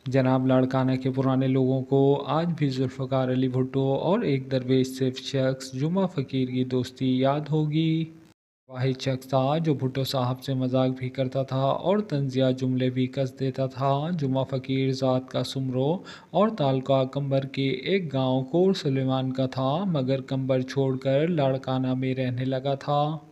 जनाब लाड़काना के पुराने लोगों को आज भी जुल्फ़िकार अली भुट्टो और एक दरवेश सिर्फ शख्स जुमा फ़कीर की दोस्ती याद होगी। वाहिद शख्स था जो भुट्टो साहब से मजाक भी करता था और तंजिया जुमले भी कस देता था। जुमा फ़कीर ज़ात का सुमरो और तालुका कंबर के एक गांव कोर सुलेमान का था, मगर कंबर छोड़कर लाड़काना में रहने लगा था।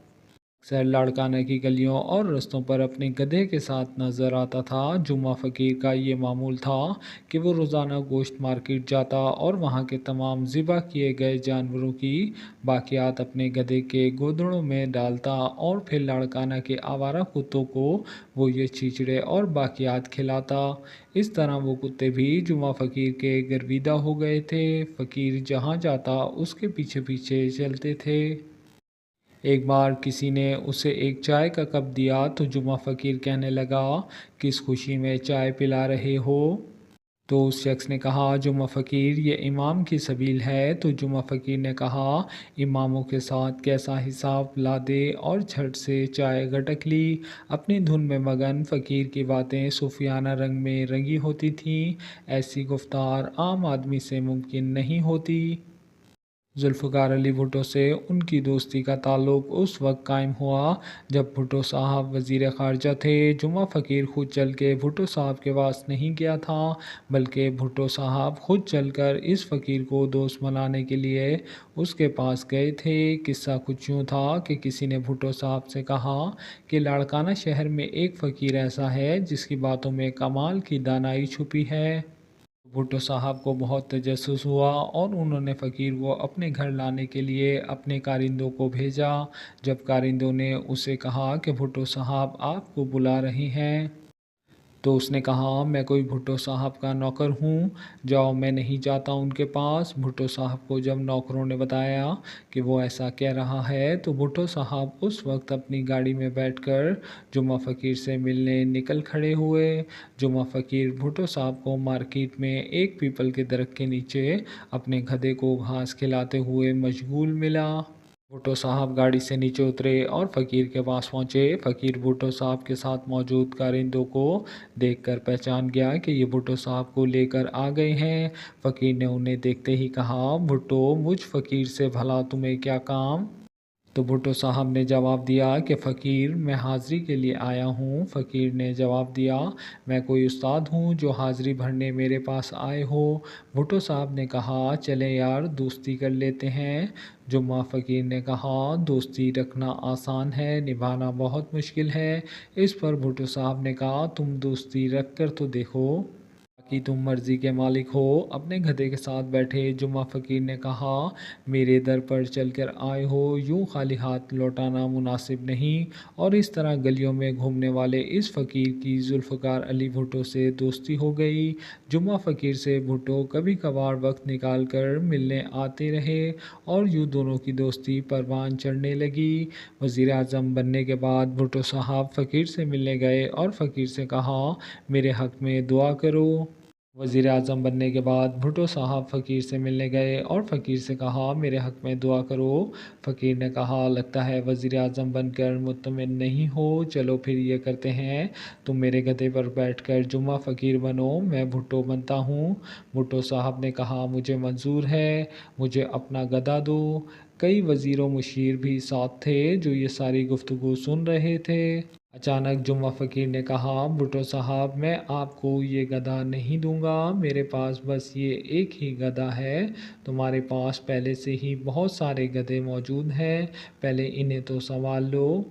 अक्सर लाड़काना की गलियों और रस्तों पर अपने गधे के साथ नज़र आता था। जुम्मा फ़कीर का ये मामूल था कि वो रोज़ाना गोश्त मार्केट जाता और वहाँ के तमाम ज़िबा किए गए जानवरों की बाकियात अपने गधे के गोदड़ों में डालता और फिर लाड़काना के आवारा कुत्तों को वो ये छिचड़े और बाकियात खिलाता। इस तरह वो कुत्ते भी जुम्मा फ़कीर के गर्विदा हो गए थे। फ़कीर जहाँ जाता उसके पीछे पीछे चलते थे। एक बार किसी ने उसे एक चाय का कप दिया तो जुमा फ़कीर कहने लगा, किस खुशी में चाय पिला रहे हो? तो उस शख्स ने कहा, जुमा फ़कीर ये इमाम की सबील है। तो जुमा फ़कीर ने कहा, इमामों के साथ कैसा हिसाब ला दे, और झट से चाय गटक ली। अपनी धुन में मगन फ़कीर की बातें सूफियाना रंग में रंगी होती थीं। ऐसी गुफ्तार आम आदमी से मुमकिन नहीं होती। जुल्फ़िकार अली भुट्टो से उनकी दोस्ती का ताल्लुक उस वक्त कायम हुआ जब भुट्टो साहब वज़ीर ख़ारजा थे। जुमा फ़कीर खुद चल के भुट्टो साहब के पास नहीं गया था, बल्कि भुट्टो साहब खुद चलकर इस फ़कीर को दोस्त बनाने के लिए उसके पास गए थे। किस्सा कुछ यूँ था कि किसी ने भुट्टो साहब से कहा कि लाड़काना शहर में एक फ़कीर ऐसा है जिसकी बातों में कमाल की दानाई छुपी है। भुट्टो साहब को बहुत तजस्सुस हुआ और उन्होंने फ़कीर को अपने घर लाने के लिए अपने कारिंदों को भेजा। जब कारिंदों ने उसे कहा कि भुट्टो साहब आपको बुला रहे हैं, तो उसने कहा, मैं कोई भुट्टो साहब का नौकर हूँ, जाओ मैं नहीं जाता उनके पास। भुट्टो साहब को जब नौकरों ने बताया कि वो ऐसा कह रहा है, तो भुट्टो साहब उस वक्त अपनी गाड़ी में बैठकर जुमा फ़कीर से मिलने निकल खड़े हुए। जुमा फ़कीर भुट्टो साहब को मार्केट में एक पीपल के दरख्त के नीचे अपने गधे को घास खिलाते हुए मशगूल मिला। भुट्टो साहब गाड़ी से नीचे उतरे और फ़कीर के पास पहुँचे। फ़कीर भुट्टो साहब के साथ मौजूद कारिंदों को देखकर पहचान गया कि ये भुट्टो साहब को लेकर आ गए हैं। फ़कीर ने उन्हें देखते ही कहा, भुट्टो, मुझ फ़कीर से भला तुम्हें क्या काम? तो भुट्टो साहब ने जवाब दिया कि फ़कीर, मैं हाज़िरी के लिए आया हूँ। फ़कीर ने जवाब दिया, मैं कोई उस्ताद हूँ जो हाज़िरी भरने मेरे पास आए हो। भुट्टो साहब ने कहा, चलें यार, दोस्ती कर लेते हैं। जुम्मा फ़कीर ने कहा, दोस्ती रखना आसान है, निभाना बहुत मुश्किल है। इस पर भुट्टो साहब ने कहा, तुम दोस्ती रख कर तो देखो, कि तुम मर्ज़ी के मालिक हो। अपने गधे के साथ बैठे जुम्मा फ़कीर ने कहा, मेरे दर पर चलकर आए हो, यूँ खाली हाथ लौटाना मुनासिब नहीं। और इस तरह गलियों में घूमने वाले इस फ़कीर की जुल्फ़िकार अली भुट्टो से दोस्ती हो गई। जुम्मा फ़कीर से भुट्टो कभी कभार वक्त निकाल कर मिलने आते रहे और यूँ दोनों की दोस्ती परवान चढ़ने लगी। वज़ीर आज़म बनने के बाद भुट्टो साहब फ़कीर से मिलने गए और फ़कीर से कहा, मेरे हक़ में दुआ करो। वज़ीर आज़म बनने के बाद भुट्टो साहब फ़कीर से मिलने गए और फ़कीर से कहा, मेरे हक़ में दुआ करो। फ़कीर ने कहा, लगता है वज़ीर आज़म बनकर मुत्तमिन नहीं हो, चलो फिर ये करते हैं, तुम मेरे गधे पर बैठकर जुम्मा फ़कीर बनो, मैं भुट्टो बनता हूँ। भुट्टो साहब ने कहा, मुझे मंजूर है, मुझे अपना गधा दो। कई वज़ीर व मुशीर भी साथ थे जो ये सारी गुफ्तगू सुन रहे थे। अचानक जुम्मा फ़कीर ने कहा, भुट्टो साहब, मैं आपको ये गधा नहीं दूंगा, मेरे पास बस ये एक ही गधा है। तुम्हारे पास पहले से ही बहुत सारे गधे मौजूद हैं, पहले इन्हें तो संभाल लो।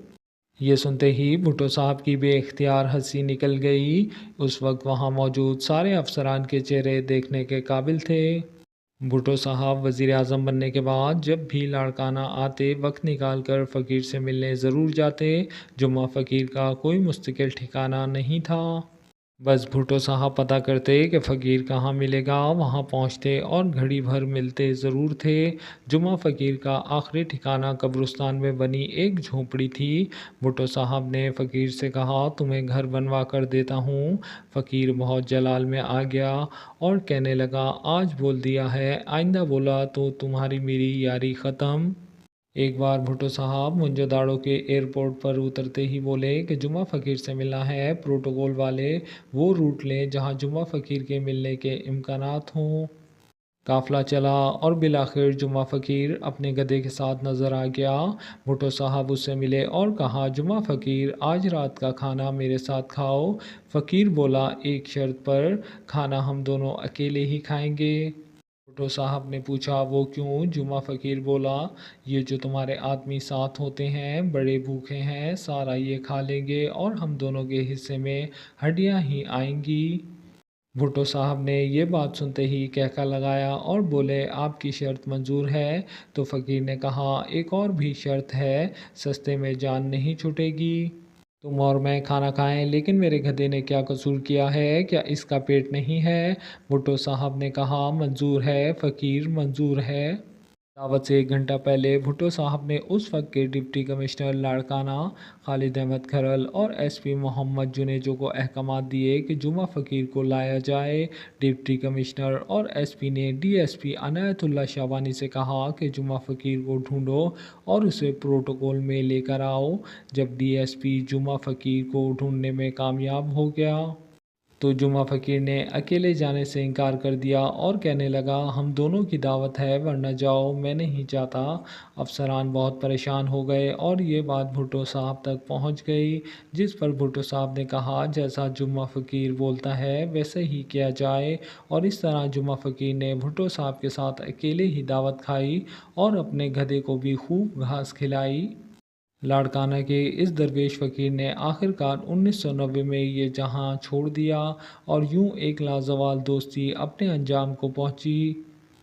ये सुनते ही भुट्टो साहब की बेख्तियार हंसी निकल गई। उस वक्त वहाँ मौजूद सारे अफसरान के चेहरे देखने के काबिल थे। भुट्टो साहब वज़ीर आज़म बनने के बाद जब भी लाड़काना आते, वक्त निकाल कर फ़कीर से मिलने ज़रूर जाते। जुम्मा फ़कीर का कोई मुस्तकिल ठिकाना नहीं था। बस भुट्टो साहब पता करते कि फ़कीर कहाँ मिलेगा, वहाँ पहुँचते और घड़ी भर मिलते ज़रूर थे। जुम्मा फ़कीर का आखिरी ठिकाना कब्रिस्तान में बनी एक झोंपड़ी थी। भुट्टो साहब ने फ़कीर से कहा, तुम्हें घर बनवा कर देता हूँ। फ़कीर बहुत जलाल में आ गया और कहने लगा, आज बोल दिया है, आइंदा बोला तो तुम्हारी मेरी यारी ख़त्म। ایک بار بھٹو صاحب منجداڑو کے ایئرپورٹ پر اترتے ہی بولے کہ جمعہ فقیر سے ملنا ہے، پروٹوکول والے وہ روٹ لیں جہاں جمعہ فقیر کے ملنے کے امکانات ہوں۔ قافلہ چلا اور بالآخر جمعہ فقیر اپنے گدھے کے ساتھ نظر آ گیا۔ بھٹو صاحب اس سے ملے اور کہا، جمعہ فقیر آج رات کا کھانا میرے ساتھ کھاؤ۔ فقیر بولا، ایک شرط پر، کھانا ہم دونوں اکیلے ہی کھائیں گے۔ بھٹو صاحب نے پوچھا، وہ کیوں؟ جمعہ فقیر بولا، یہ جو تمہارے آدمی ساتھ ہوتے ہیں بڑے بھوکے ہیں، سارا یہ کھا لیں گے اور ہم دونوں کے حصے میں ہڈیاں ہی آئیں گی۔ بھٹو صاحب نے یہ بات سنتے ہی کہکا لگایا اور بولے، آپ کی شرط منظور ہے؟ تو فقیر نے کہا، ایک اور بھی شرط ہے، سستے میں جان نہیں چھوٹے گی۔ تم اور میں کھانا کھائیں، لیکن میرے گدھے نے کیا قصور کیا ہے؟ کیا اس کا پیٹ نہیں ہے؟ بھٹو صاحب نے کہا، منظور ہے فقیر، منظور ہے۔ دعوت سے ایک گھنٹہ پہلے بھٹو صاحب نے اس وقت کے ڈپٹی کمشنر لاڑکانہ خالد احمد کھرل اور ایس پی محمد جنیجو کو احکامات دیے کہ جمعہ فقیر کو لایا جائے۔ ڈپٹی کمشنر اور ایس پی نے ڈی ایس پی عنایت اللہ شعبانی سے کہا کہ جمعہ فقیر کو ڈھونڈو اور اسے پروٹوکول میں لے کر آؤ۔ جب ڈی ایس پی جمعہ فقیر کو ڈھونڈنے میں کامیاب ہو گیا تو جمعہ فقیر نے اکیلے جانے سے انکار کر دیا اور کہنے لگا، ہم دونوں کی دعوت ہے ورنہ جاؤ، میں نہیں جاتا۔ افسران بہت پریشان ہو گئے اور یہ بات بھٹو صاحب تک پہنچ گئی، جس پر بھٹو صاحب نے کہا، جیسا جمعہ فقیر بولتا ہے ویسے ہی کیا جائے۔ اور اس طرح جمعہ فقیر نے بھٹو صاحب کے ساتھ اکیلے ہی دعوت کھائی اور اپنے گدھے کو بھی خوب گھاس کھلائی۔ لاڑکانہ کے اس درویش فقیر نے آخرکار 1990 میں یہ جہاں چھوڑ دیا اور یوں ایک لازوال دوستی اپنے انجام کو پہنچی۔